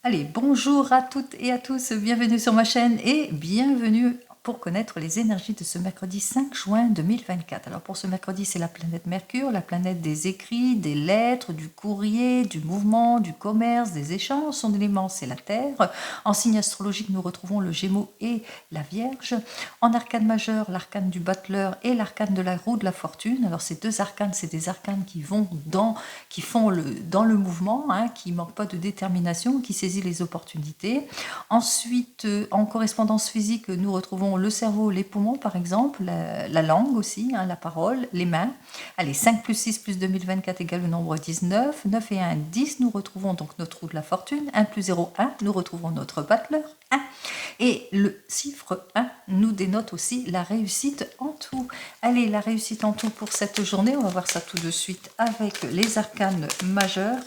Allez, bonjour à toutes et à tous, bienvenue sur ma chaîne et bienvenue pour connaître les énergies de ce mercredi 5 juin 2024. Alors pour ce mercredi, c'est la planète Mercure, la planète des écrits, des lettres, du courrier, du mouvement, du commerce, des échanges. Son élément, c'est la Terre. En signe astrologique, nous retrouvons le Gémeaux et la Vierge. En arcane majeur, l'arcane du battleur et l'arcane de la roue de la fortune. Alors ces deux arcanes, c'est des arcanes qui vont dans le mouvement, qui ne manquent pas de détermination, qui saisit les opportunités. Ensuite, en correspondance physique, nous retrouvons le cerveau, les poumons par exemple, la langue aussi, la parole, les mains. Allez, 5 plus 6 plus 2024 égale le nombre 19. 9 et 1, 10. Nous retrouvons donc notre roue de la fortune. 1 plus 0, 1. Nous retrouvons notre battleur, 1. Et le chiffre 1 nous dénote aussi la réussite en tout. Allez, la réussite en tout pour cette journée, on va voir ça tout de suite avec les arcanes majeurs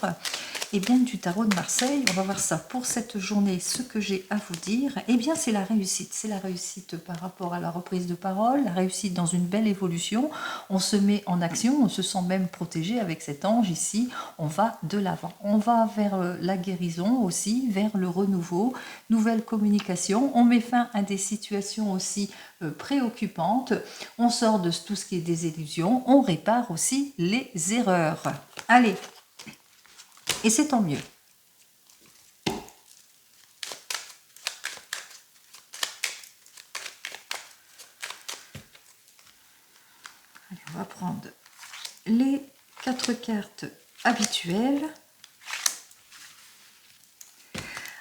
et bien du tarot de Marseille. On va voir ça pour cette journée. Ce que j'ai à vous dire, eh bien c'est la réussite. C'est la réussite par rapport à la reprise de parole, la réussite dans une belle évolution. On se met en action, on se sent même protégé avec cet ange ici. On va de l'avant. On va vers la guérison aussi, vers le renouveau, nouvelle communication. On met fin à des situations aussi préoccupantes. On sort de tout ce qui est des illusions. On répare aussi les erreurs. Allez, et c'est tant mieux. Allez, on va prendre les 4 cartes habituelles.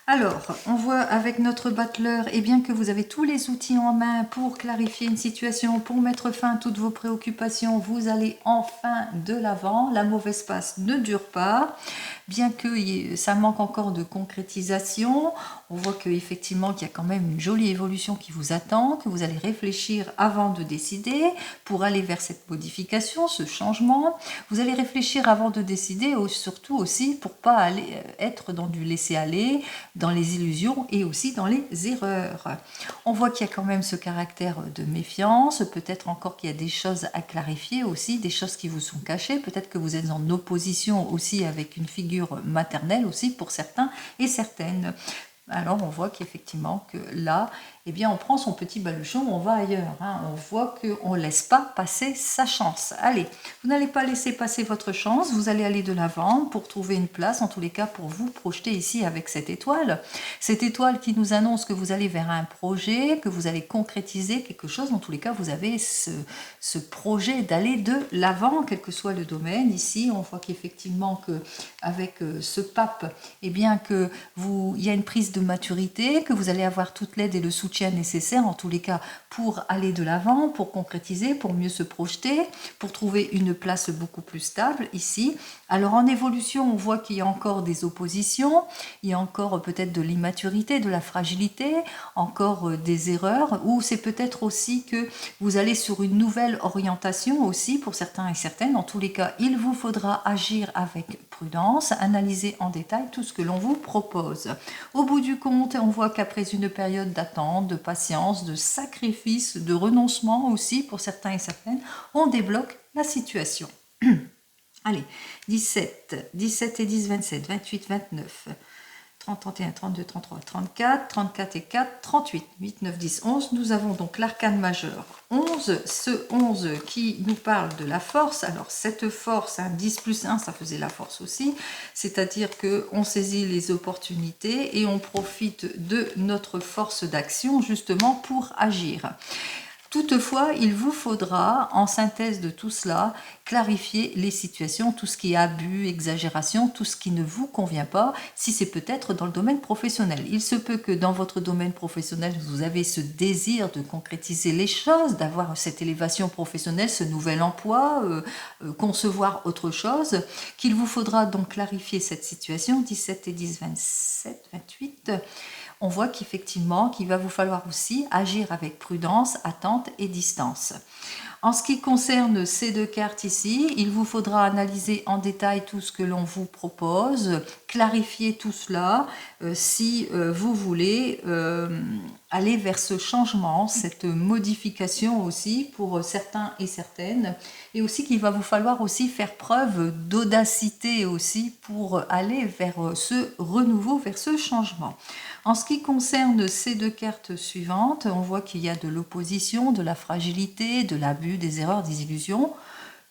Alors, on voit avec notre battleur, eh bien que vous avez tous les outils en main pour clarifier une situation, pour mettre fin à toutes vos préoccupations. Vous allez enfin de l'avant. La mauvaise passe ne dure pas. Bien que ça manque encore de concrétisation, on voit qu'effectivement qu'il y a quand même une jolie évolution qui vous attend, que vous allez réfléchir avant de décider pour aller vers cette modification, ce changement. Vous allez réfléchir avant de décider, surtout aussi pour ne pas être dans du laisser-aller, dans les illusions et aussi dans les erreurs. On voit qu'il y a quand même ce caractère de méfiance, peut-être encore qu'il y a des choses à clarifier aussi, des choses qui vous sont cachées, peut-être que vous êtes en opposition aussi avec une figure maternelle aussi pour certains et certaines. Alors on voit qu'effectivement que là, eh bien on prend son petit baluchon, on va ailleurs. On voit qu'on ne laisse pas passer sa chance. Allez, vous n'allez pas laisser passer votre chance, vous allez aller de l'avant pour trouver une place, en tous les cas pour vous projeter ici avec cette étoile. Cette étoile qui nous annonce que vous allez vers un projet, que vous allez concrétiser quelque chose. En tous les cas, vous avez ce projet d'aller de l'avant, quel que soit le domaine. Ici, on voit qu'effectivement avec ce pape, eh bien que il y a une prise de maturité, que vous allez avoir toute l'aide et le soutien nécessaire, en tous les cas, pour aller de l'avant, pour concrétiser, pour mieux se projeter, pour trouver une place beaucoup plus stable ici. Alors en évolution, on voit qu'il y a encore des oppositions, il y a encore peut-être de l'immaturité, de la fragilité, encore des erreurs, ou c'est peut-être aussi que vous allez sur une nouvelle orientation aussi pour certains et certaines. En tous les cas, il vous faudra agir avec prudence, analyser en détail tout ce que l'on vous propose. Au bout du compte, on voit qu'après une période d'attente, de patience, de sacrifice, de renoncement aussi pour certains et certaines, on débloque la situation. Allez, 17 et 10, 27, 28, 29, 30, 31, 32, 33, 34, 34 et 4, 38, 8, 9, 10, 11. Nous avons donc l'arcane majeur 11, ce 11 qui nous parle de la force. Alors cette force, 10 plus 1, ça faisait la force aussi, c'est-à-dire qu'on saisit les opportunités et on profite de notre force d'action justement pour agir. Toutefois, il vous faudra, en synthèse de tout cela, clarifier les situations, tout ce qui est abus, exagération, tout ce qui ne vous convient pas, si c'est peut-être dans le domaine professionnel. Il se peut que dans votre domaine professionnel, vous avez ce désir de concrétiser les choses, d'avoir cette élévation professionnelle, ce nouvel emploi, concevoir autre chose, qu'il vous faudra donc clarifier cette situation, 17 et 10, 27, 28. On voit qu'effectivement, qu'il va vous falloir aussi agir avec prudence, attente et distance. En ce qui concerne ces deux cartes ici, il vous faudra analyser en détail tout ce que l'on vous propose, clarifier tout cela si vous voulez aller vers ce changement, cette modification aussi pour certains et certaines, et aussi qu'il va vous falloir aussi faire preuve d'audacité aussi pour aller vers ce renouveau, vers ce changement. En ce qui concerne ces deux cartes suivantes, on voit qu'il y a de l'opposition, de la fragilité, de l'abus, des erreurs, des illusions,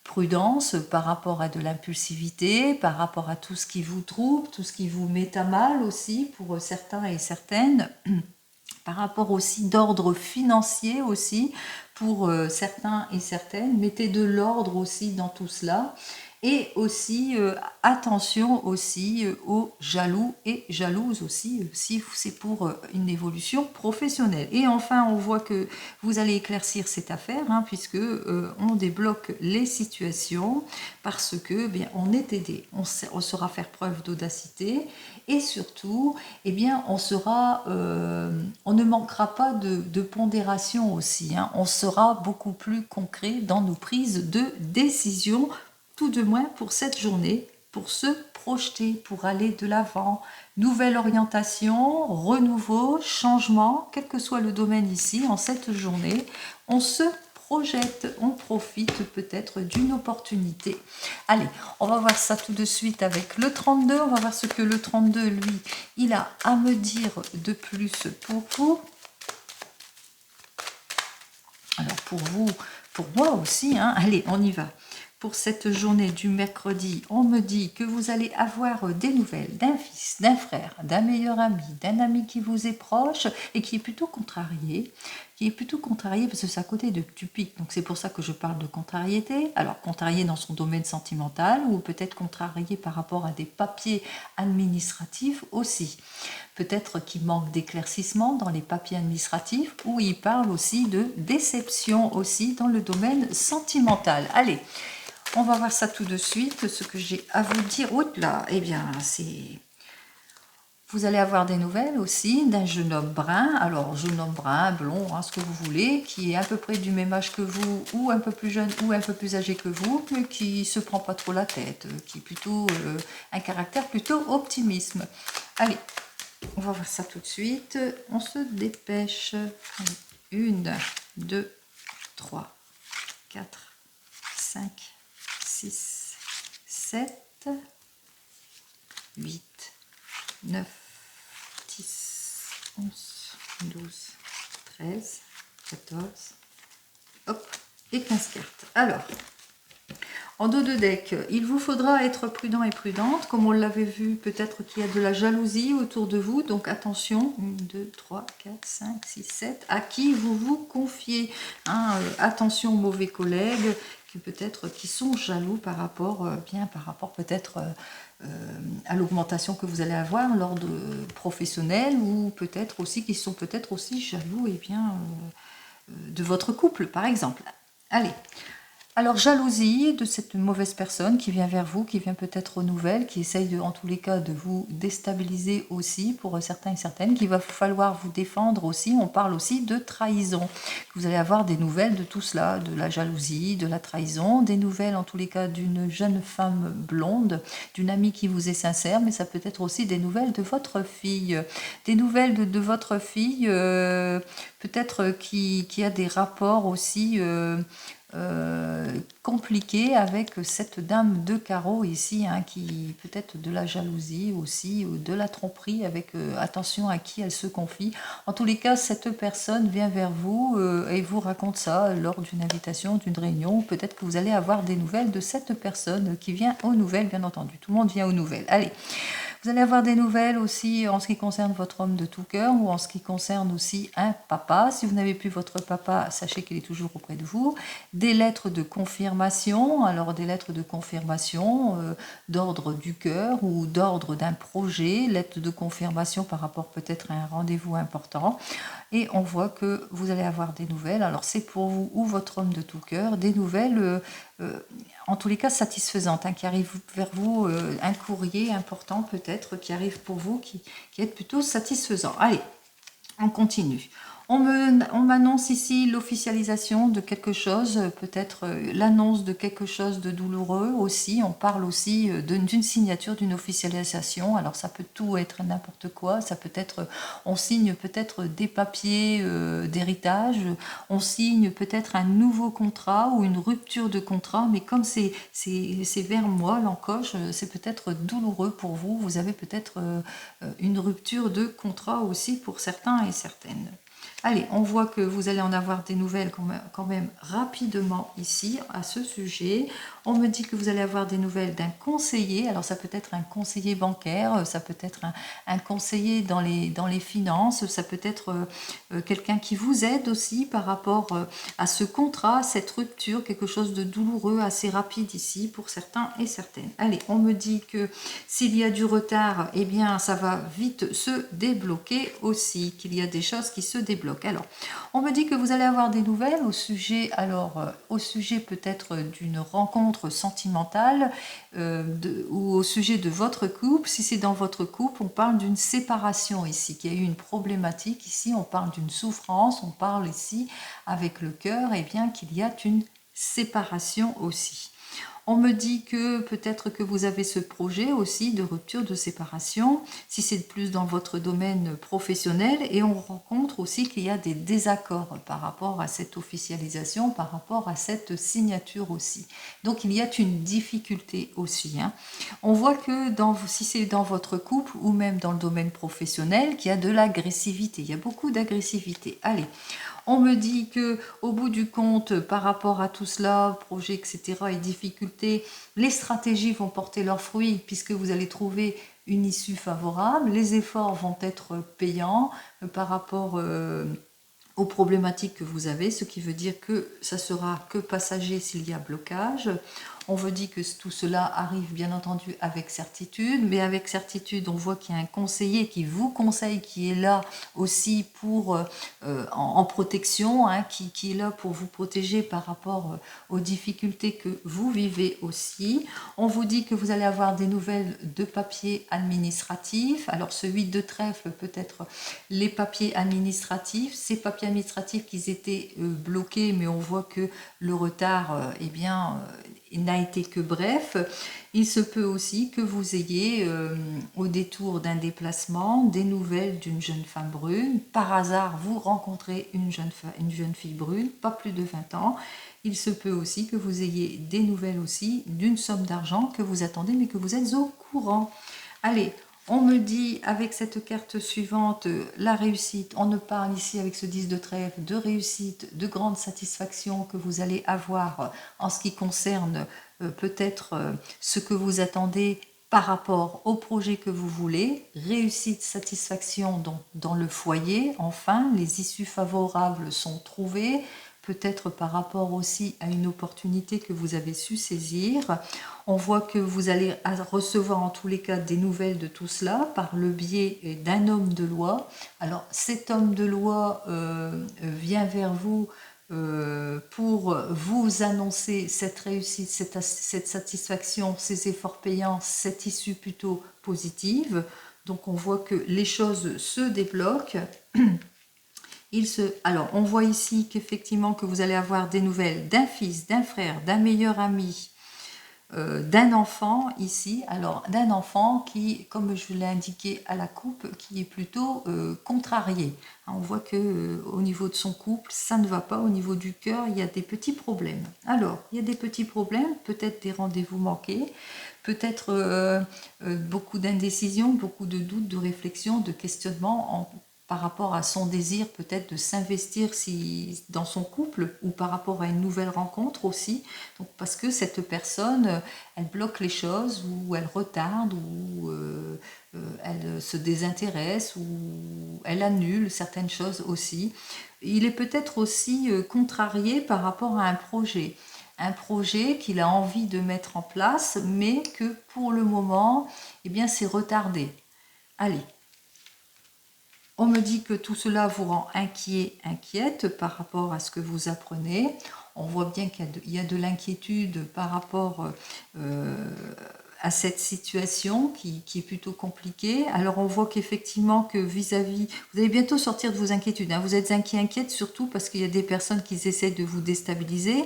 prudence par rapport à de l'impulsivité, par rapport à tout ce qui vous trouble, tout ce qui vous met à mal aussi pour certains et certaines, par rapport aussi d'ordre financier aussi pour certains et certaines. Mettez de l'ordre aussi dans tout cela. Et aussi, attention aussi aux jaloux et jalouses aussi, si c'est pour une évolution professionnelle. Et enfin, on voit que vous allez éclaircir cette affaire, hein, puisque on débloque les situations, parce que bien, on est aidé, on saura faire preuve d'audacité, et surtout, eh bien, on ne manquera pas de pondération aussi, hein. On sera beaucoup plus concret dans nos prises de décision, tout de moins pour cette journée, pour se projeter, pour aller de l'avant. Nouvelle orientation, renouveau, changement, quel que soit le domaine ici, en cette journée, on se projette, on profite peut-être d'une opportunité. Allez, on va voir ça tout de suite avec le 32. On va voir ce que le 32, lui, il a à me dire de plus pour vous. Alors pour vous, pour moi aussi, hein. Allez, on y va. Pour cette journée du mercredi, on me dit que vous allez avoir des nouvelles d'un fils, d'un frère, d'un meilleur ami, d'un ami qui vous est proche et qui est plutôt contrarié. Parce que c'est à côté de Tupic, donc c'est pour ça que je parle de contrariété. Alors contrarié dans son domaine sentimental ou peut-être contrarié par rapport à des papiers administratifs aussi. Peut-être qu'il manque d'éclaircissement dans les papiers administratifs, ou il parle aussi de déception aussi dans le domaine sentimental. Allez, on va voir ça tout de suite, ce que j'ai à vous dire. Oups là, eh bien, c'est... Vous allez avoir des nouvelles aussi d'un jeune homme brun, alors jeune homme brun, blond, hein, ce que vous voulez, qui est à peu près du même âge que vous, ou un peu plus jeune, ou un peu plus âgé que vous, mais qui se prend pas trop la tête, qui est plutôt un caractère plutôt optimisme. Allez, on va voir ça tout de suite, on se dépêche. 1, 2, 3, 4, 5, 6, 7, 8, 9, 10, 11, 12, 13, 14, hop, et 15 cartes. Alors, en dos de deck, il vous faudra être prudent et prudente. Comme on l'avait vu, peut-être qu'il y a de la jalousie autour de vous. Donc attention, 1, 2, 3, 4, 5, 6, 7. À qui vous vous confiez, hein, attention aux mauvais collègues qui sont jaloux par rapport, peut-être à l'augmentation que vous allez avoir lors de professionnel, ou peut-être aussi qui sont peut-être aussi jaloux de votre couple, par exemple. Allez. Alors, jalousie de cette mauvaise personne qui vient vers vous, qui vient peut-être aux nouvelles, qui essaye en tous les cas de vous déstabiliser aussi pour certains et certaines, qu'il va falloir vous défendre aussi. On parle aussi de trahison. Vous allez avoir des nouvelles de tout cela, de la jalousie, de la trahison, des nouvelles en tous les cas d'une jeune femme blonde, d'une amie qui vous est sincère, mais ça peut être aussi des nouvelles de votre fille. Des nouvelles de votre fille, peut-être qui a des rapports aussi... compliqué avec cette dame de carreau ici, hein, qui peut-être de la jalousie aussi, ou de la tromperie, avec attention à qui elle se confie. En tous les cas, cette personne vient vers vous et vous raconte ça lors d'une invitation, d'une réunion. Peut-être que vous allez avoir des nouvelles de cette personne qui vient aux nouvelles, bien entendu. Tout le monde vient aux nouvelles. Allez. Vous allez avoir des nouvelles aussi en ce qui concerne votre homme de tout cœur, ou en ce qui concerne aussi un papa. Si vous n'avez plus votre papa, sachez qu'il est toujours auprès de vous. Des lettres de confirmation, alors des lettres de confirmation d'ordre du cœur ou d'ordre d'un projet, lettres de confirmation par rapport peut-être à un rendez-vous important. Et on voit que vous allez avoir des nouvelles. Alors c'est pour vous ou votre homme de tout cœur, des nouvelles en tous les cas satisfaisantes, hein, qui arrivent vers vous, un courrier important peut-être qui arrive pour vous, qui est plutôt satisfaisant. Allez, on continue. On m'annonce ici l'officialisation de quelque chose, peut-être l'annonce de quelque chose de douloureux aussi. On parle aussi d'une signature, d'une officialisation. Alors ça peut tout être n'importe quoi. Ça peut être, on signe peut-être des papiers d'héritage. On signe peut-être un nouveau contrat ou une rupture de contrat. Mais comme c'est vers moi, l'encoche, c'est peut-être douloureux pour vous. Vous avez peut-être une rupture de contrat aussi pour certains et certaines. Allez, on voit que vous allez en avoir des nouvelles quand même rapidement ici à ce sujet. On me dit que vous allez avoir des nouvelles d'un conseiller. Alors ça peut être un conseiller bancaire, ça peut être un conseiller dans les finances, ça peut être quelqu'un qui vous aide aussi par rapport à ce contrat, cette rupture, quelque chose de douloureux, assez rapide ici pour certains et certaines. Allez, on me dit que s'il y a du retard, eh bien ça va vite se débloquer aussi, qu'il y a des choses qui se débloquent. Alors, on me dit que vous allez avoir des nouvelles au sujet, au sujet peut-être d'une rencontre sentimentale ou au sujet de votre couple. Si c'est dans votre couple, on parle d'une séparation ici, qu'il y a eu une problématique ici, on parle d'une souffrance, on parle ici avec le cœur, et bien qu'il y a une séparation aussi. On me dit que peut-être que vous avez ce projet aussi de rupture, de séparation, si c'est plus dans votre domaine professionnel, et on rencontre aussi qu'il y a des désaccords par rapport à cette officialisation, par rapport à cette signature aussi. Donc il y a une difficulté aussi. On voit que si c'est dans votre couple ou même dans le domaine professionnel, qu'il y a de l'agressivité, il y a beaucoup d'agressivité. Allez, on me dit que au bout du compte, par rapport à tout cela, projet, etc., et difficultés, les stratégies vont porter leurs fruits puisque vous allez trouver une issue favorable. Les efforts vont être payants par rapport aux problématiques que vous avez, ce qui veut dire que ça sera que passager s'il y a blocage. On vous dit que tout cela arrive bien entendu avec certitude, mais avec certitude on voit qu'il y a un conseiller qui vous conseille, qui est là aussi pour en protection, qui est là pour vous protéger par rapport aux difficultés que vous vivez aussi. On vous dit que vous allez avoir des nouvelles de papiers administratifs. Alors ce 8 de trèfle peut être les papiers administratifs, ces papiers administratifs qui étaient bloqués, mais on voit que le retard, eh bien, n'a été que bref. Il se peut aussi que vous ayez, au détour d'un déplacement, des nouvelles d'une jeune femme brune. Par hasard, vous rencontrez une jeune fille brune, pas plus de 20 ans. Il se peut aussi que vous ayez des nouvelles aussi d'une somme d'argent que vous attendez, mais que vous êtes au courant. Allez, on me dit avec cette carte suivante, la réussite, on ne parle ici avec ce 10 de trèfle de réussite, de grande satisfaction que vous allez avoir en ce qui concerne peut-être ce que vous attendez par rapport au projet que vous voulez, réussite, satisfaction dans le foyer, enfin les issues favorables sont trouvées, peut-être par rapport aussi à une opportunité que vous avez su saisir. On voit que vous allez recevoir en tous les cas des nouvelles de tout cela par le biais d'un homme de loi. Alors cet homme de loi vient vers vous pour vous annoncer cette réussite, cette satisfaction, ces efforts payants, cette issue plutôt positive. Donc on voit que les choses se débloquent. Alors, on voit ici qu'effectivement que vous allez avoir des nouvelles d'un fils, d'un frère, d'un meilleur ami, d'un enfant ici. Alors, d'un enfant qui, comme je l'ai indiqué à la coupe, qui est plutôt contrarié. On voit que au niveau de son couple, ça ne va pas. Au niveau du cœur, il y a des petits problèmes. Alors, il y a des petits problèmes, peut-être des rendez-vous manqués, peut-être beaucoup d'indécision, beaucoup de doutes, de réflexion, de questionnement par rapport à son désir peut-être de s'investir dans son couple ou par rapport à une nouvelle rencontre aussi. Donc, parce que cette personne, elle bloque les choses ou elle retarde ou elle se désintéresse ou elle annule certaines choses aussi. Il est peut-être aussi contrarié par rapport à un projet qu'il a envie de mettre en place, mais que pour le moment, eh bien, c'est retardé. Allez. On me dit que tout cela vous rend inquiète par rapport à ce que vous apprenez. On voit bien qu'il y a de l'inquiétude par rapport à cette situation qui est plutôt compliquée. Alors on voit qu'effectivement que vis-à-vis, vous allez bientôt sortir de vos inquiétudes, hein. Vous êtes inquiète surtout parce qu'il y a des personnes qui essaient de vous déstabiliser,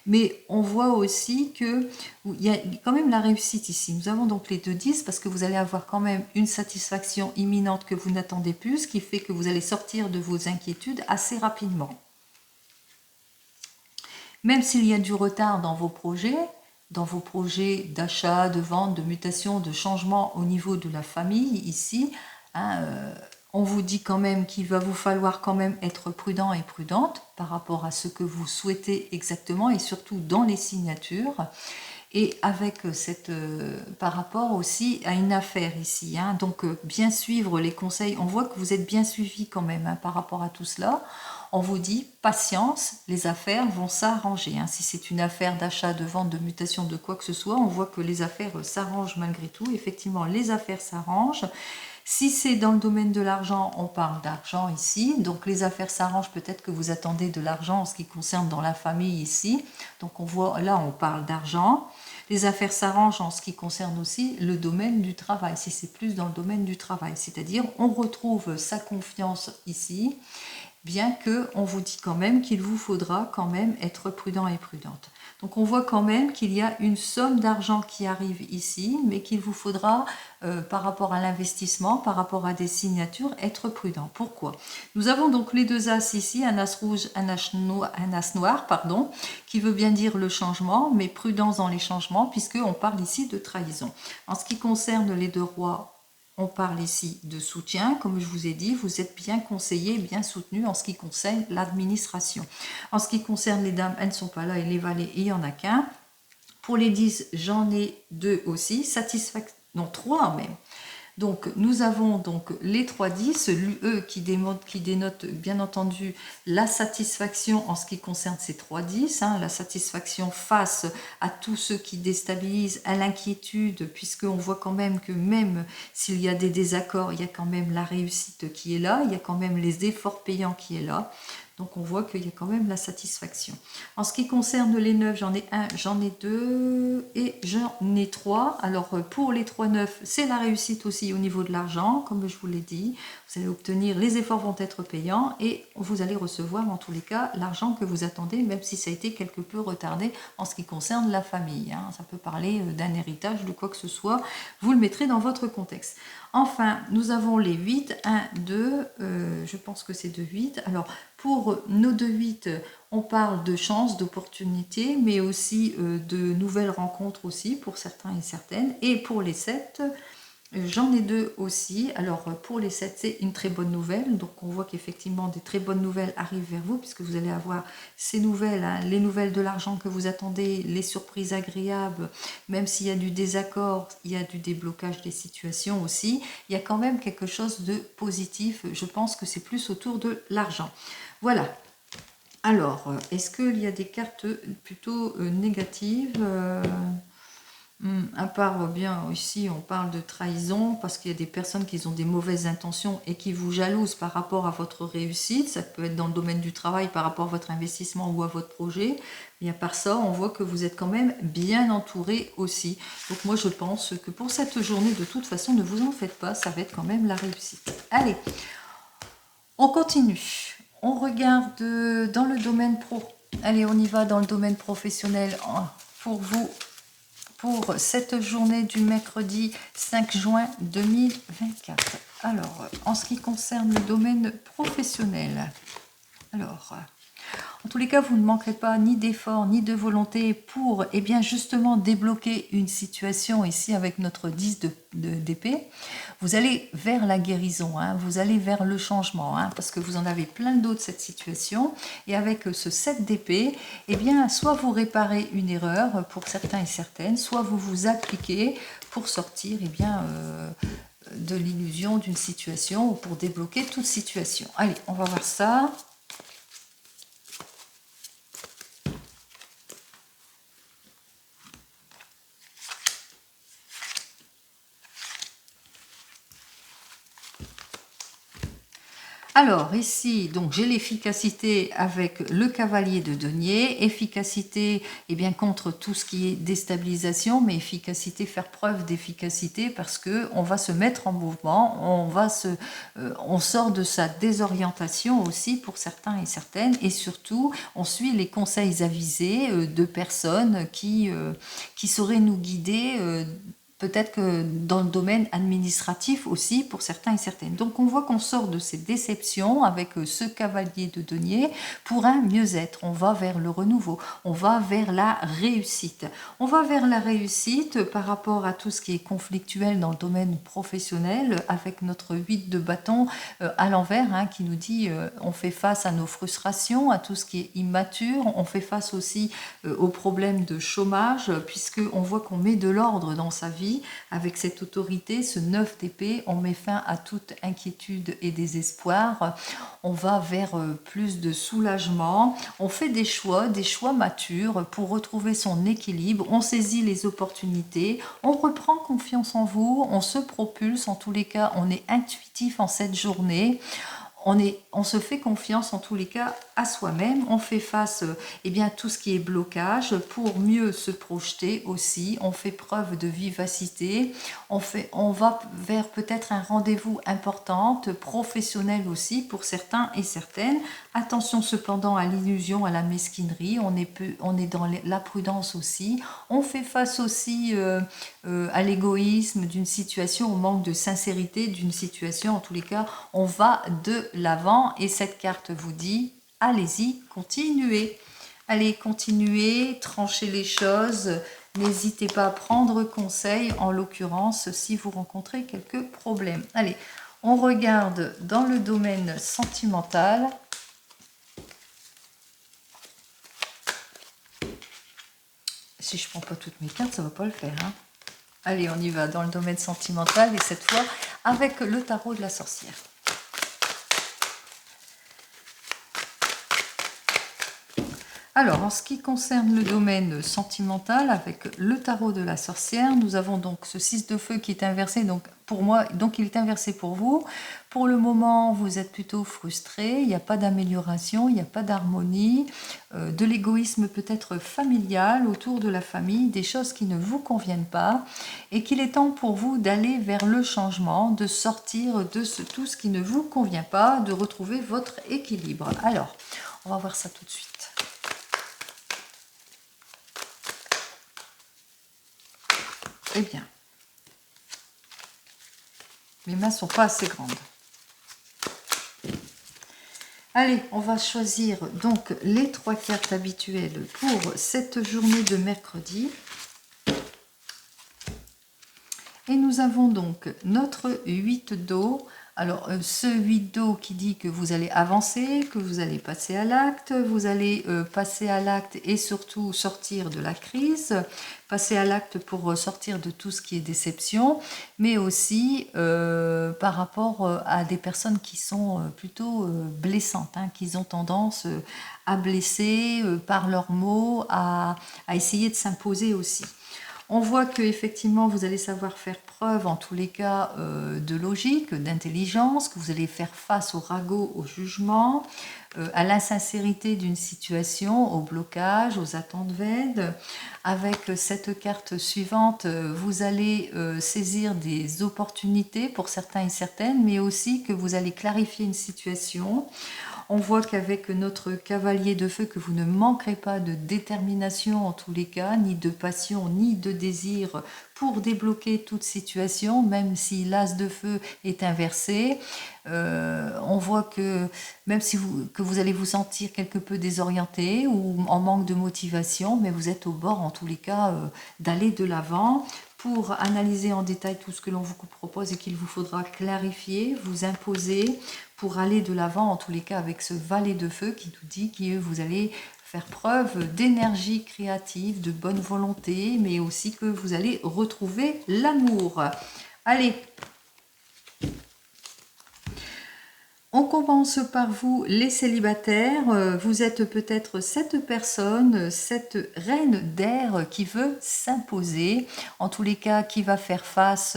mais on voit aussi que il y a quand même la réussite ici. Nous avons donc les 2-10 parce que vous allez avoir quand même une satisfaction imminente que vous n'attendez plus, ce qui fait que vous allez sortir de vos inquiétudes assez rapidement. Même s'il y a du retard dans vos projets d'achat, de vente, de mutation, de changement au niveau de la famille ici, hein, on vous dit quand même qu'il va vous falloir quand même être prudent et prudente par rapport à ce que vous souhaitez exactement et surtout dans les signatures. Et avec cette, par rapport aussi à une affaire ici, hein, donc bien suivre les conseils, on voit que vous êtes bien suivi quand même, hein, par rapport à tout cela. On vous dit patience, les affaires vont s'arranger, hein. Si c'est une affaire d'achat, de vente, de mutation, de quoi que ce soit, on voit que les affaires s'arrangent malgré tout. Effectivement, les affaires s'arrangent. Si c'est dans le domaine de l'argent, on parle d'argent ici. Donc les affaires s'arrangent, peut-être que vous attendez de l'argent en ce qui concerne dans la famille ici. Donc on voit, là on parle d'argent. Les affaires s'arrangent en ce qui concerne aussi le domaine du travail, si c'est plus dans le domaine du travail. C'est-à-dire on retrouve sa confiance ici, bien que on vous dit quand même qu'il vous faudra quand même être prudent et prudente. Donc on voit quand même qu'il y a une somme d'argent qui arrive ici, mais qu'il vous faudra, par rapport à l'investissement, par rapport à des signatures, être prudent. Pourquoi? Nous avons donc les 2 as ici, un as rouge, un as noir, pardon, qui veut bien dire le changement, mais prudence dans les changements, puisqu'on parle ici de trahison. En ce qui concerne les 2 rois, on parle ici de soutien. Comme je vous ai dit, vous êtes bien conseillé, bien soutenu en ce qui concerne l'administration. En ce qui concerne les dames, elles ne sont pas là, et les valets, il n'y en a qu'un. Pour les 10, j'en ai 2 aussi. Satisfaction, non, 3 même. Donc nous avons donc les 3-10, l'UE qui dénote bien entendu la satisfaction en ce qui concerne ces 3-10, hein, la satisfaction face à tous ceux qui déstabilisent, à l'inquiétude, puisqu'on voit quand même que même s'il y a des désaccords, il y a quand même la réussite qui est là, il y a quand même les efforts payants qui est là. Donc on voit qu'il y a quand même la satisfaction. En ce qui concerne les 9, j'en ai 1, j'en ai 2 et j'en ai 3. Alors pour les 3-9, c'est la réussite aussi au niveau de l'argent, comme je vous l'ai dit. Vous allez obtenir, les efforts vont être payants et vous allez recevoir en tous les cas l'argent que vous attendez, même si ça a été quelque peu retardé en ce qui concerne la famille, hein. Ça peut parler d'un héritage, de quoi que ce soit. Vous le mettrez dans votre contexte. Enfin, nous avons les 8, 1, 2, je pense que c'est de 8. Alors, pour nos 2-8, on parle de chance, d'opportunité, mais aussi de nouvelles rencontres aussi pour certains et certaines. Et pour les 7, j'en ai 2 aussi. Alors pour les 7, c'est une très bonne nouvelle. Donc on voit qu'effectivement des très bonnes nouvelles arrivent vers vous, puisque vous allez avoir ces nouvelles, hein, les nouvelles de l'argent que vous attendez, les surprises agréables, même s'il y a du désaccord, il y a du déblocage des situations aussi. Il y a quand même quelque chose de positif. Je pense que c'est plus autour de l'argent. Voilà. Alors, est-ce qu'il y a des cartes plutôt négatives à part, bien, ici, on parle de trahison, parce qu'il y a des personnes qui ont des mauvaises intentions et qui vous jalousent par rapport à votre réussite. Ça peut être dans le domaine du travail, par rapport à votre investissement ou à votre projet. Mais à part ça, on voit que vous êtes quand même bien entouré aussi. Donc moi, je pense que pour cette journée, de toute façon, ne vous en faites pas, ça va être quand même la réussite. Allez, on continue. On regarde dans le domaine pro. Allez, on y va dans le domaine professionnel pour vous, pour cette journée du mercredi 5 juin 2024. Alors, en ce qui concerne le domaine professionnel, alors, en tous les cas, vous ne manquerez pas ni d'efforts ni de volonté pour, eh bien, justement débloquer une situation ici avec notre 10 d'épée. Vous allez vers la guérison, hein, vous allez vers le changement, hein, parce que vous en avez plein d'autres cette situation. Et avec ce 7 d'épée, eh bien, soit vous réparez une erreur pour certains et certaines, soit vous vous appliquez pour sortir, eh bien, de l'illusion d'une situation ou pour débloquer toute situation. Allez, on va voir ça. Alors ici, donc j'ai l'efficacité avec le cavalier de denier, efficacité bien contre tout ce qui est déstabilisation, mais efficacité, faire preuve d'efficacité parce que on va se mettre en mouvement, on sort de sa désorientation aussi pour certains et certaines, et surtout on suit les conseils avisés de personnes qui sauraient nous guider. Peut-être que dans le domaine administratif aussi, pour certains et certaines. Donc on voit qu'on sort de ces déceptions avec ce cavalier de denier pour un mieux-être. On va vers le renouveau, on va vers la réussite. On va vers la réussite par rapport à tout ce qui est conflictuel dans le domaine professionnel, avec notre 8 de bâton à l'envers, qui nous dit on fait face à nos frustrations, à tout ce qui est immature, on fait face aussi aux problèmes de chômage, puisqu'on voit qu'on met de l'ordre dans sa vie. Avec cette autorité, ce 9 d'épée, on met fin à toute inquiétude et désespoir. On va vers plus de soulagement. On fait des choix matures pour retrouver son équilibre. On saisit les opportunités. On reprend confiance en vous. On se propulse. En tous les cas, on est intuitif en cette journée. On se fait confiance en tous les cas à soi-même, on fait face à tout ce qui est blocage pour mieux se projeter aussi, on fait preuve de vivacité, on va vers peut-être un rendez-vous important, professionnel aussi pour certains et certaines. Attention cependant à l'illusion, à la mesquinerie, on est dans la prudence aussi, on fait face aussi à l'égoïsme d'une situation, au manque de sincérité d'une situation, en tous les cas on va de l'avant et cette carte vous dit allez-y, continuez. Allez, continuez, tranchez les choses. N'hésitez pas à prendre conseil, en l'occurrence, si vous rencontrez quelques problèmes. Allez, on regarde dans le domaine sentimental. Si je ne prends pas toutes mes cartes, ça ne va pas le faire. Allez, on y va dans le domaine sentimental et cette fois avec le tarot de la sorcière. Alors, en ce qui concerne le domaine sentimental, avec le tarot de la sorcière, nous avons donc ce 6 de feu qui est inversé, donc pour moi, donc il est inversé pour vous. Pour le moment, vous êtes plutôt frustré, il n'y a pas d'amélioration, il n'y a pas d'harmonie, de l'égoïsme peut-être familial autour de la famille, des choses qui ne vous conviennent pas, et qu'il est temps pour vous d'aller vers le changement, de sortir de tout ce qui ne vous convient pas, de retrouver votre équilibre. Alors, on va voir ça tout de suite. Eh bien, mes mains ne sont pas assez grandes. Allez, on va choisir donc les 3 cartes habituelles pour cette journée de mercredi. Et nous avons donc notre 8 d'eau. Alors, ce 8 d'eau qui dit que vous allez avancer, que vous allez passer à l'acte, vous allez passer à l'acte et surtout sortir de la crise, passer à l'acte pour sortir de tout ce qui est déception, mais aussi par rapport à des personnes qui sont plutôt blessantes, qui ont tendance à blesser par leurs mots, à essayer de s'imposer aussi. On voit que effectivement vous allez savoir faire preuve en tous les cas de logique, d'intelligence, que vous allez faire face au ragot, au jugement, à l'insincérité d'une situation, au blocage, aux attentes vaines. Avec cette carte suivante, vous allez saisir des opportunités pour certains et certaines, mais aussi que vous allez clarifier une situation. On voit qu'avec notre cavalier de feu, que vous ne manquerez pas de détermination en tous les cas, ni de passion, ni de désir pour débloquer toute situation, même si l'as de feu est inversé. On voit que même si vous allez vous sentir quelque peu désorienté ou en manque de motivation, mais vous êtes au bord en tous les cas d'aller de l'avant pour analyser en détail tout ce que l'on vous propose et qu'il vous faudra clarifier, vous imposer pour aller de l'avant, en tous les cas avec ce valet de feu qui nous dit que vous allez faire preuve d'énergie créative, de bonne volonté, mais aussi que vous allez retrouver l'amour. Allez, On commence par vous, les célibataires. Vous êtes peut-être cette personne, cette reine d'air qui veut s'imposer, en tous les cas qui va faire face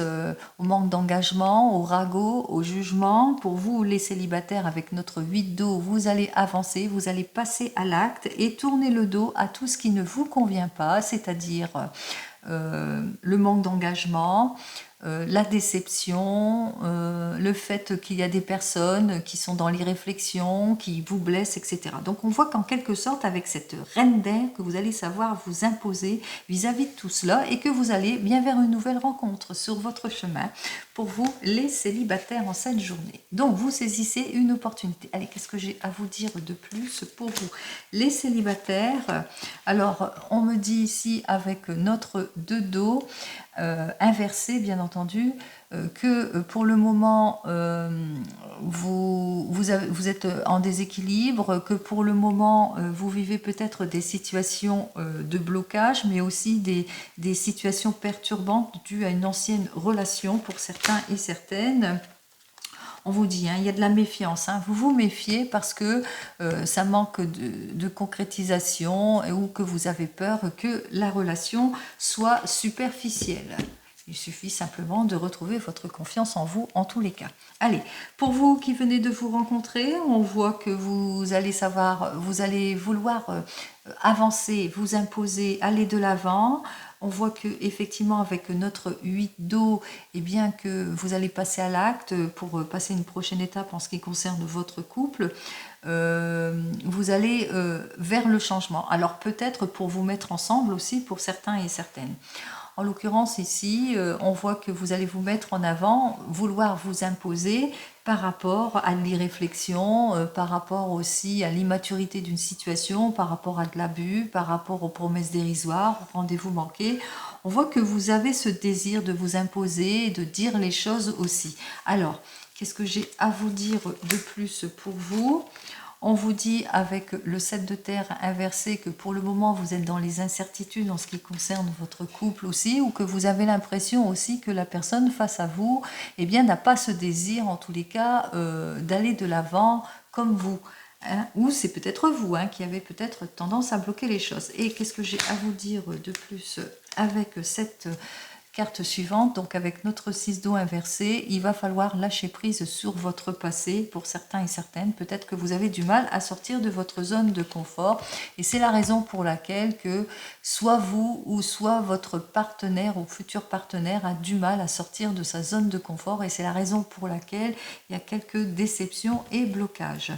au manque d'engagement, au ragot, au jugement. Pour vous, les célibataires, avec notre 8 d'eau, vous allez avancer, vous allez passer à l'acte et tourner le dos à tout ce qui ne vous convient pas, c'est-à-dire le manque d'engagement, la déception, le fait qu'il y a des personnes qui sont dans l'irréflexion, qui vous blessent, etc. Donc on voit qu'en quelque sorte, avec cette reine d'air, que vous allez savoir vous imposer vis-à-vis de tout cela et que vous allez bien vers une nouvelle rencontre sur votre chemin pour vous, les célibataires, en cette journée. Donc vous saisissez une opportunité. Allez, qu'est-ce que j'ai à vous dire de plus pour vous, les célibataires? Alors, on me dit ici, avec notre 2 d'eau, inversé bien entendu, que pour le moment vous êtes en déséquilibre, que pour le moment vous vivez peut-être des situations de blocage, mais aussi des situations perturbantes dues à une ancienne relation pour certains et certaines. On vous dit, hein, il y a de la méfiance, hein. Vous vous méfiez parce que ça manque de concrétisation ou que vous avez peur que la relation soit superficielle. Il suffit simplement de retrouver votre confiance en vous en tous les cas. Allez, pour vous qui venez de vous rencontrer, on voit que vous allez savoir, vous allez vouloir avancer, vous imposer, aller de l'avant. On voit que effectivement avec notre 8 d'eau, eh bien que vous allez passer à l'acte pour passer une prochaine étape en ce qui concerne votre couple. Vous allez vers le changement. Alors peut-être pour vous mettre ensemble aussi pour certains et certaines. En l'occurrence ici, on voit que vous allez vous mettre en avant, vouloir vous imposer par rapport à l'irréflexion, par rapport aussi à l'immaturité d'une situation, par rapport à de l'abus, par rapport aux promesses dérisoires, aux rendez-vous manqués. On voit que vous avez ce désir de vous imposer et de dire les choses aussi. Alors, qu'est-ce que j'ai à vous dire de plus pour vous ? On vous dit avec le 7 de terre inversé que pour le moment vous êtes dans les incertitudes en ce qui concerne votre couple aussi, ou que vous avez l'impression aussi que la personne face à vous n'a pas ce désir en tous les cas d'aller de l'avant comme vous. Hein, ou c'est peut-être vous qui avez peut-être tendance à bloquer les choses. Et qu'est-ce que j'ai à vous dire de plus avec cette carte suivante? Donc avec notre 6 d'eau inversé, il va falloir lâcher prise sur votre passé pour certains et certaines. Peut-être que vous avez du mal à sortir de votre zone de confort et c'est la raison pour laquelle que soit vous ou soit votre partenaire ou futur partenaire a du mal à sortir de sa zone de confort et c'est la raison pour laquelle il y a quelques déceptions et blocages.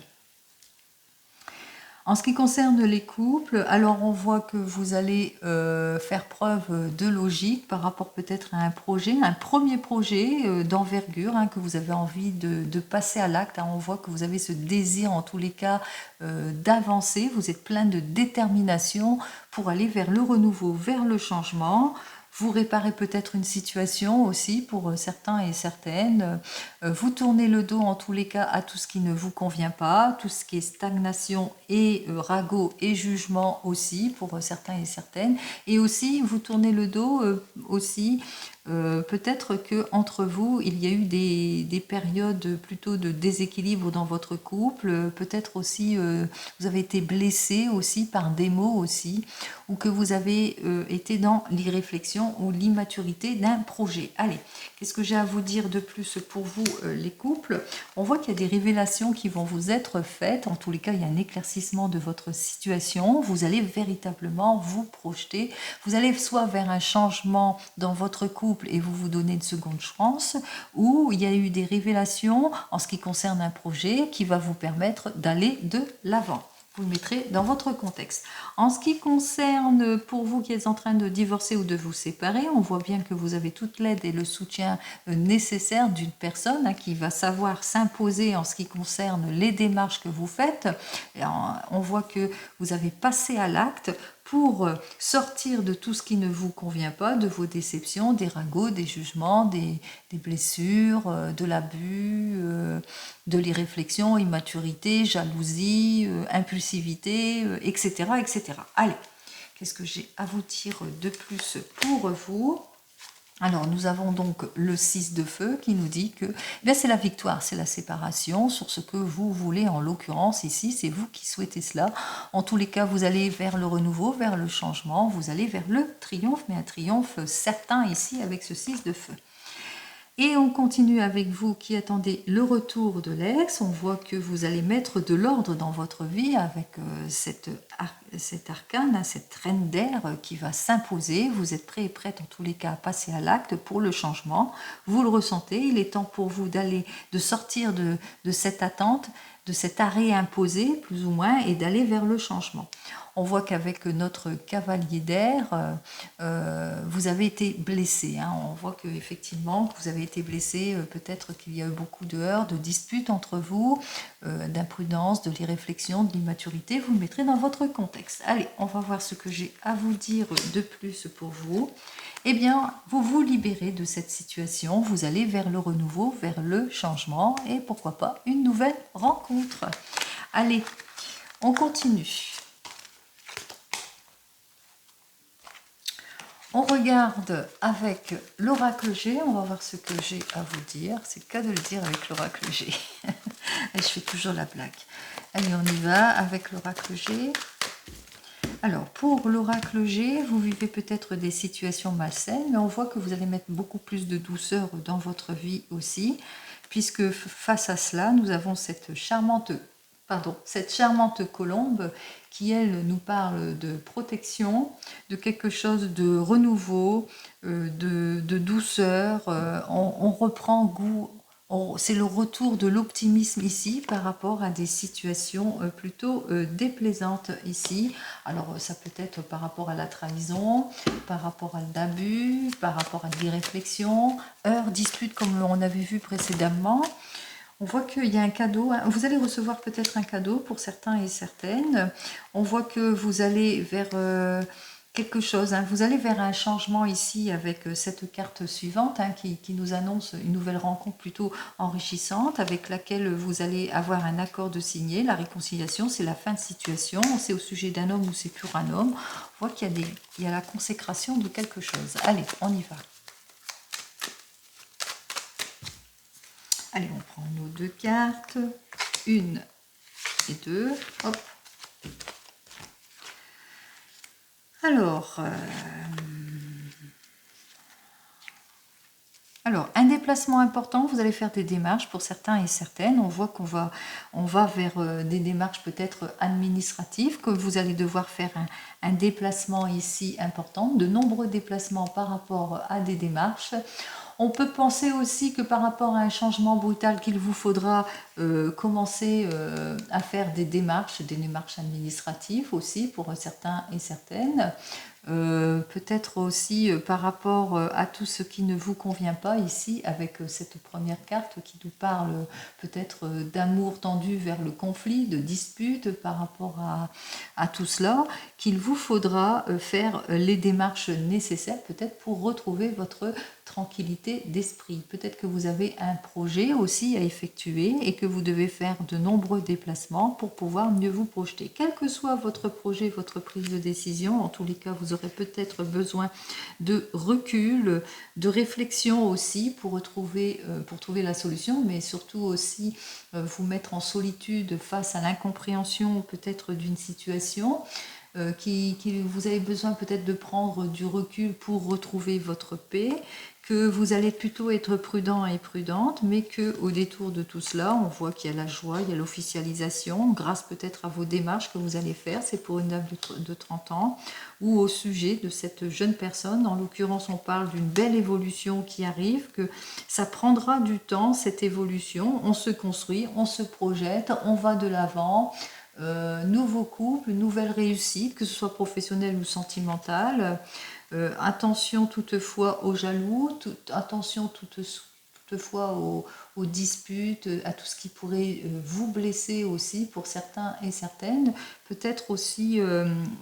En ce qui concerne les couples, alors on voit que vous allez faire preuve de logique par rapport peut-être à un projet, un premier projet d'envergure que vous avez envie de passer à l'acte. On voit que vous avez ce désir en tous les cas d'avancer, vous êtes plein de détermination pour aller vers le renouveau, vers le changement. Vous réparez peut-être une situation aussi pour certains et certaines. Vous tournez le dos en tous les cas à tout ce qui ne vous convient pas, tout ce qui est stagnation et ragot et jugement aussi pour certains et certaines. Et aussi, vous tournez le dos aussi. Peut-être que entre vous, il y a eu des périodes plutôt de déséquilibre dans votre couple. Peut-être aussi, vous avez été blessé aussi par des mots aussi, ou que vous avez été dans l'irréflexion ou l'immaturité d'un projet. Allez, qu'est-ce que j'ai à vous dire de plus pour vous, les couples? On voit qu'il y a des révélations qui vont vous être faites. En tous les cas, il y a un éclaircissement de votre situation. Vous allez véritablement vous projeter. Vous allez soit vers un changement dans votre couple et vous vous donnez une seconde chance, ou il y a eu des révélations en ce qui concerne un projet qui va vous permettre d'aller de l'avant. Vous le mettrez dans votre contexte. En ce qui concerne pour vous qui êtes en train de divorcer ou de vous séparer, on voit bien que vous avez toute l'aide et le soutien nécessaire d'une personne qui va savoir s'imposer en ce qui concerne les démarches que vous faites. Et on voit que vous avez passé à l'acte pour sortir de tout ce qui ne vous convient pas, de vos déceptions, des ragots, des jugements, des blessures, de l'abus, de l'irréflexion, immaturité, jalousie, impulsivité, etc., etc. Allez, qu'est-ce que j'ai à vous dire de plus pour vous? Alors, nous avons donc le 6 de feu qui nous dit que c'est la victoire, c'est la séparation sur ce que vous voulez. En l'occurrence, ici, c'est vous qui souhaitez cela. En tous les cas, vous allez vers le renouveau, vers le changement, vous allez vers le triomphe, mais un triomphe certain ici avec ce 6 de feu. Et on continue avec vous qui attendez le retour de l'ex. On voit que vous allez mettre de l'ordre dans votre vie avec cet arcane, cette reine d'air qui va s'imposer. Vous êtes prêt et prête en tous les cas à passer à l'acte pour le changement. Vous le ressentez, il est temps pour vous de sortir de cette attente, de cet arrêt imposé plus ou moins et d'aller vers le changement. On voit qu'avec notre cavalier d'air, vous avez été blessé. Hein. On voit qu'effectivement, vous avez été blessé. Peut-être qu'il y a eu beaucoup de heurts, de disputes entre vous, d'imprudence, de l'irréflexion, de l'immaturité. Vous le mettrez dans votre contexte. Allez, on va voir ce que j'ai à vous dire de plus pour vous. Eh bien, vous vous libérez de cette situation. Vous allez vers le renouveau, vers le changement et pourquoi pas une nouvelle rencontre. Allez, on continue. On regarde avec l'oracle G, on va voir ce que j'ai à vous dire. C'est le cas de le dire avec l'oracle G. Et je fais toujours la blague. Allez, on y va avec l'oracle G. Alors, pour l'oracle G, vous vivez peut-être des situations malsaines, mais on voit que vous allez mettre beaucoup plus de douceur dans votre vie aussi, puisque face à cela, nous avons cette charmante colombe qui, elle, nous parle de protection, de quelque chose de renouveau, de douceur. On reprend goût, c'est le retour de l'optimisme ici par rapport à des situations plutôt déplaisantes ici. Alors, ça peut être par rapport à la trahison, par rapport à l'abus, par rapport à l'irréflexion, heurts, disputes comme on avait vu précédemment. On voit qu'il y a un cadeau, vous allez recevoir peut-être un cadeau pour certains et certaines. On voit que vous allez vers quelque chose, vous allez vers un changement ici avec cette carte suivante qui nous annonce une nouvelle rencontre plutôt enrichissante avec laquelle vous allez avoir un accord de signer. La réconciliation, c'est la fin de situation, c'est au sujet d'un homme ou c'est pour un homme. On voit qu'il y a la consécration de quelque chose. Allez, on y va. Allez, on prend nos deux cartes, une et deux, hop. Alors, un déplacement important, vous allez faire des démarches pour certains et certaines. On voit qu'on va vers des démarches peut-être administratives, que vous allez devoir faire un déplacement ici important, de nombreux déplacements par rapport à des démarches. On peut penser aussi que par rapport à un changement brutal qu'il vous faudra commencer à faire des démarches administratives aussi pour certains et certaines. Peut-être aussi par rapport à tout ce qui ne vous convient pas ici avec cette première carte qui nous parle peut-être d'amour tendu vers le conflit, de dispute par rapport à tout cela, qu'il vous faudra faire les démarches nécessaires peut-être pour retrouver votre tranquillité d'esprit. Peut-être que vous avez un projet aussi à effectuer et que vous devez faire de nombreux déplacements pour pouvoir mieux vous projeter. Quel que soit votre projet, votre prise de décision, en tous les cas, vous aurez peut-être besoin de recul, de réflexion aussi pour trouver la solution, mais surtout aussi vous mettre en solitude face à l'incompréhension peut-être d'une situation. Vous avez besoin peut-être de prendre du recul pour retrouver votre paix, que vous allez plutôt être prudent et prudente, mais qu'au détour de tout cela, on voit qu'il y a la joie, il y a l'officialisation, grâce peut-être à vos démarches que vous allez faire, c'est pour une dame de 30 ans, ou au sujet de cette jeune personne. En l'occurrence, on parle d'une belle évolution qui arrive, que ça prendra du temps, cette évolution, on se construit, on se projette, on va de l'avant. Nouveau couple, nouvelle réussite, que ce soit professionnelle ou sentimentale. Attention toutefois aux jaloux, attention toutefois aux disputes, à tout ce qui pourrait vous blesser aussi pour certains et certaines, peut-être aussi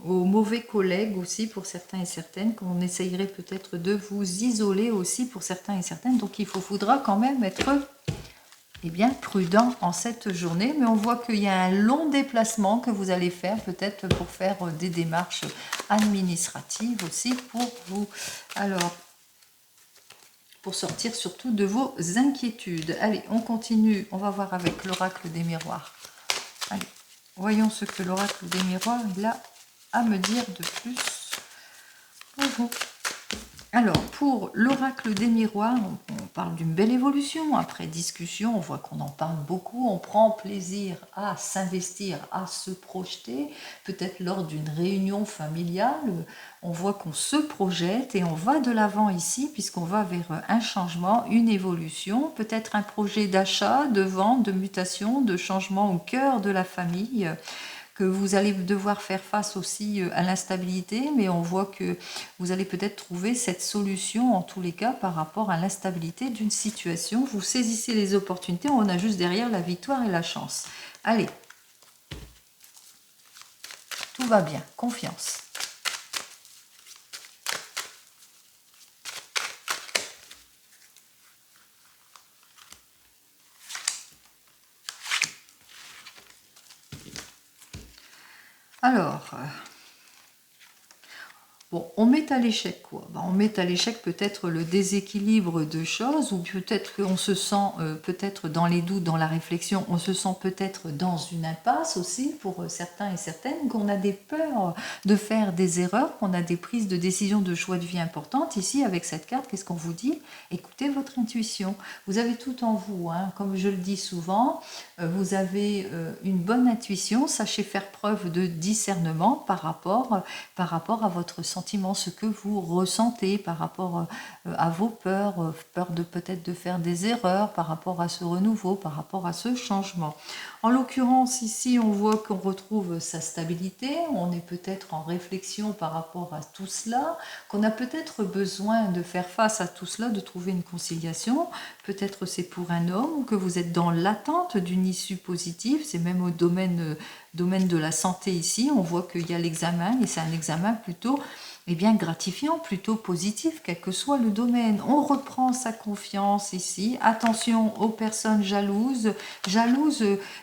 aux mauvais collègues aussi pour certains et certaines, qu'on essayerait peut-être de vous isoler aussi pour certains et certaines, donc il faudra quand même être prudent en cette journée, mais on voit qu'il y a un long déplacement que vous allez faire, peut-être pour faire des démarches administratives aussi pour vous. Alors, pour sortir surtout de vos inquiétudes. Allez, on continue, on va voir avec l'oracle des miroirs. Allez, voyons ce que l'oracle des miroirs il a à me dire de plus pour vous. Alors, pour l'oracle des miroirs, on parle d'une belle évolution. Après discussion, on voit qu'on en parle beaucoup, on prend plaisir à s'investir, à se projeter. Peut-être lors d'une réunion familiale, on voit qu'on se projette et on va de l'avant ici, puisqu'on va vers un changement, une évolution, peut-être un projet d'achat, de vente, de mutation, de changement au cœur de la famille, que vous allez devoir faire face aussi à l'instabilité, mais on voit que vous allez peut-être trouver cette solution en tous les cas par rapport à l'instabilité d'une situation. Vous saisissez les opportunités, on a juste derrière la victoire et la chance. Allez, tout va bien, confiance. Alors, bon, on met à l'échec quoi? On met à l'échec peut-être le déséquilibre de choses, ou peut-être qu'on se sent peut-être dans les doutes, dans la réflexion, on se sent peut-être dans une impasse aussi pour certains et certaines, qu'on a des peurs de faire des erreurs, qu'on a des prises de décision de choix de vie importantes. Ici, avec cette carte, qu'est-ce qu'on vous dit? Écoutez votre intuition. Vous avez tout en vous, hein. Comme je le dis souvent, vous avez une bonne intuition, sachez faire preuve de discernement par rapport à votre sentiment, ce que vous ressentez par rapport à vos peurs, peur de peut-être de faire des erreurs, par rapport à ce renouveau, par rapport à ce changement. En l'occurrence, ici, on voit qu'on retrouve sa stabilité, on est peut-être en réflexion par rapport à tout cela, qu'on a peut-être besoin de faire face à tout cela, de trouver une conciliation. Peut-être c'est pour un homme, ou que vous êtes dans l'attente d'une issue positive, c'est même au domaine de la santé ici, on voit qu'il y a l'examen, et c'est un examen plutôt bien gratifiant, plutôt positif, quel que soit le domaine. On reprend sa confiance ici. Attention aux personnes jalouses,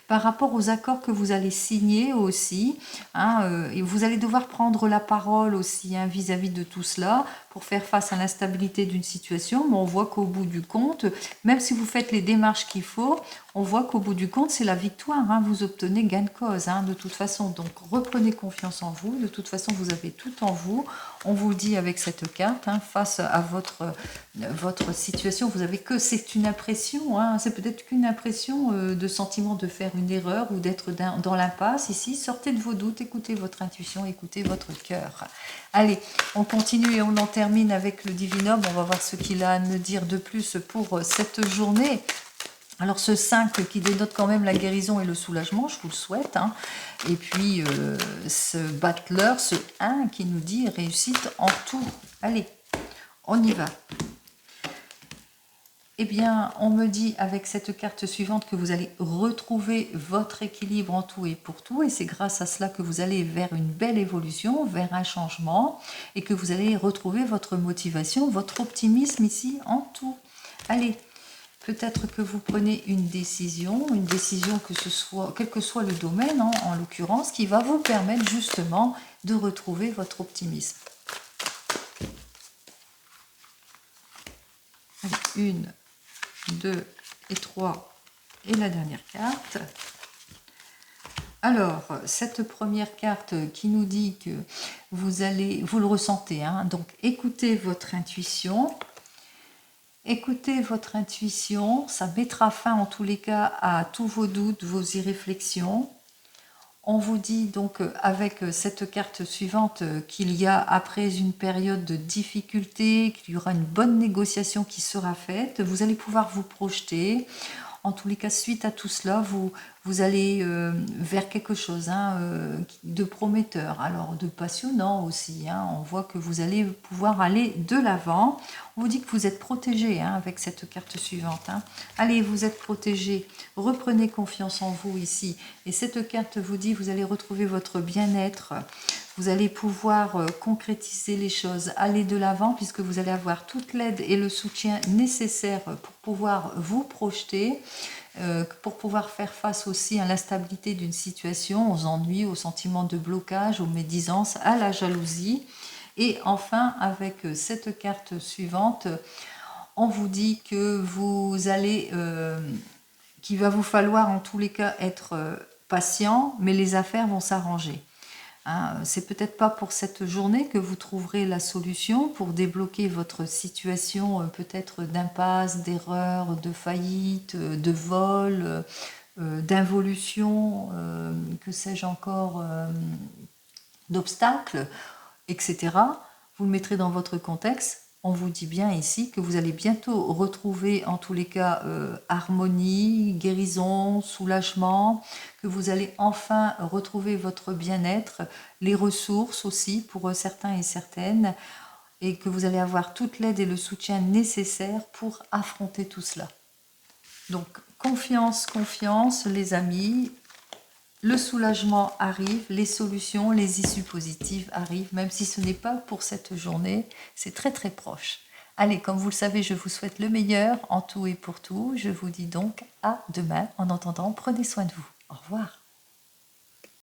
par rapport aux accords que vous allez signer aussi. Hein, et vous allez devoir prendre la parole aussi vis-à-vis de tout cela pour faire face à l'instabilité d'une situation. Mais on voit qu'au bout du compte, même si vous faites les démarches qu'il faut, on voit qu'au bout du compte, c'est la victoire. Hein, vous obtenez gain de cause de toute façon. Donc reprenez confiance en vous. De toute façon, vous avez tout en vous. On vous le dit avec cette carte, face à votre situation, vous avez que c'est une impression, c'est peut-être qu'une impression de sentiment de faire une erreur ou d'être dans l'impasse. Ici, sortez de vos doutes, écoutez votre intuition, écoutez votre cœur. Allez, on continue et on en termine avec le divinum. On va voir ce qu'il a à me dire de plus pour cette journée. Alors ce 5 qui dénote quand même la guérison et le soulagement, je vous le souhaite. Et puis ce battleur, ce 1 qui nous dit réussite en tout. Allez, on y va. Eh bien, on me dit avec cette carte suivante que vous allez retrouver votre équilibre en tout et pour tout. Et c'est grâce à cela que vous allez vers une belle évolution, vers un changement. Et que vous allez retrouver votre motivation, votre optimisme ici en tout. Allez. Peut-être que vous prenez une décision que ce soit, quel que soit le domaine, en l'occurrence, qui va vous permettre justement de retrouver votre optimisme. Allez, 1, 2 et 3 et la dernière carte. Alors, cette première carte qui nous dit que vous le ressentez, donc écoutez votre intuition. Écoutez votre intuition, ça mettra fin en tous les cas à tous vos doutes, vos irréflexions. On vous dit donc avec cette carte suivante qu'il y a après une période de difficulté, qu'il y aura une bonne négociation qui sera faite. Vous allez pouvoir vous projeter. En tous les cas, suite à tout cela, vous allez vers quelque chose de prometteur, alors de passionnant aussi. On voit que vous allez pouvoir aller de l'avant. On vous dit que vous êtes protégé avec cette carte suivante. Allez, vous êtes protégé. Reprenez confiance en vous ici. Et cette carte vous dit que vous allez retrouver votre bien-être. Vous allez pouvoir concrétiser les choses, aller de l'avant puisque vous allez avoir toute l'aide et le soutien nécessaires pour pouvoir vous projeter, pour pouvoir faire face aussi à l'instabilité d'une situation, aux ennuis, aux sentiments de blocage, aux médisances, à la jalousie. Et enfin, avec cette carte suivante, on vous dit que vous allez, qu'il va vous falloir en tous les cas être patient, mais les affaires vont s'arranger. Hein, c'est peut-être pas pour cette journée que vous trouverez la solution pour débloquer votre situation peut-être d'impasse, d'erreur, de faillite, de vol, d'involution, que sais-je encore, d'obstacles, etc. Vous le mettrez dans votre contexte. On vous dit bien ici que vous allez bientôt retrouver en tous les cas harmonie, guérison, soulagement, que vous allez enfin retrouver votre bien-être, les ressources aussi pour certains et certaines, et que vous allez avoir toute l'aide et le soutien nécessaires pour affronter tout cela. Donc confiance, confiance les amis. Le soulagement arrive, les solutions, les issues positives arrivent, même si ce n'est pas pour cette journée, c'est très très proche. Allez, comme vous le savez, je vous souhaite le meilleur en tout et pour tout. Je vous dis donc à demain. En attendant, prenez soin de vous. Au revoir.